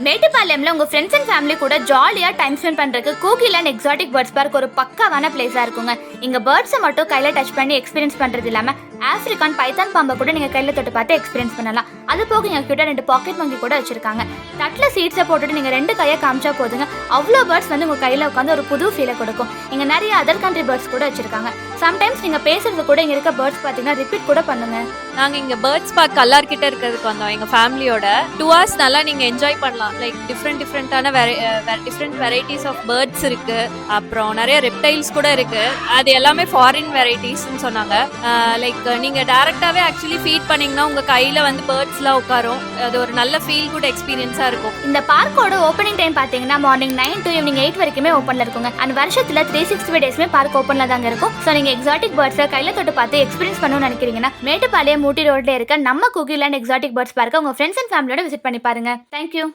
மேட்டுப்பாளையம்ல உங்க friends and family கூட ஜாலியா டைம் ஸ்பெண்ட் பண்றதுக்கு கூகிலாண்ட் எக்ஸாட்டிக் பேர்ட்ஸ் பார்க் ஒரு பக்காவான பிளேஸா இருக்குங்க. இங்க பேர்ட்ஸை மட்டும் கையில டச் பண்ணி எக்ஸ்பீரியன்ஸ் பண்றது இல்லாம ஆப்பிரிக்கான் பைத்தான் பாம்பை கூட நீங்க கையில தொட்டு பார்த்து எக்ஸ்பீரியன்ஸ் பண்ணலாம். அது போக எங்க கிட்ட 2 பாக்கெட் மங்கி கூட வச்சிருக்காங்க. தட்டுல சீட்ஸை போட்டுட்டு நீங்க 2 கையை காமிச்சா போதுங்க, அவ்வளோ பேர்ட்ஸ் வந்து உங்க கையில உட்காந்து ஒரு புது ஃபீலை கொடுக்கும். இங்க நிறைய அதர் கண்ட்ரி பேர்ட்ஸ் கூட வச்சிருக்காங்க. சம்டைம்ஸ் நீங்க பேசுறது கூட இங்க இருக்க பேர்ட்ஸ் பாத்தீங்கன்னா ரிப்பீட் கூட பண்ணுங்க. நாங்க இங்க பேர்ட்ஸ் பார்க் கல்லார் கிட்ட இருக்கிறதுக்கு வந்தோம் எங்க ஃபேமிலியோட. 2 hours நல்லா நீங்க என்ஜாய் பண்ணலாம். லைக் டிஃப்ரெண்டான டிஃப்ரெண்ட் வெரைட்டிஸ் ஆஃப் பேர்ட்ஸ் இருக்கு. அப்புறம் நிறைய ரெப்டைல்ஸ் கூட இருக்கு. அது எல்லாமே ஃபாரின் வெரைட்டிஸ்ன்னு சொன்னாங்க. லைக் நீங்க டைரக்டாவே ஆக்சுவலி ஃபீட் பண்ணீங்கன்னா உங்க கையில வந்து பேர்ட்ஸ்லாம் உட்காரும். அது ஒரு நல்ல ஃபீல் குட் எக்ஸ்பீரியன்ஸா இருக்கும். இந்த பார்க்கோட ஓப்பனிங் டைம் பாத்தீங்கன்னா மார்னிங் 9 to evening 8 வரைக்குமே ஓப்பன்ல இருக்குங்க. அந்த வருஷத்துல 365 டேஸ்மே பார்க் ஓப்பன்ல தாங்க இருக்கும். ஸோ நீங்க எக்ஸாட்டிக் பேர்ட்ஸை கையில தொட்டு பார்த்து எக்ஸ்பீரியன்ஸ் பண்ணணும்னு நினைக்கிறீங்கன்னா மேட்டுப்பாளையம் ஊட்டி ரோட்ல இருக்க நம்ம கூகிலாண்ட் எக்ஸாட்டிக் பேர்ட்ஸ் பார்க்க உங்க ஃப்ரெண்ட்ஸ் அண்ட் ஃபேமிலியோட விசிட் பண்ணி பாருங்க. தேங்க்யூ.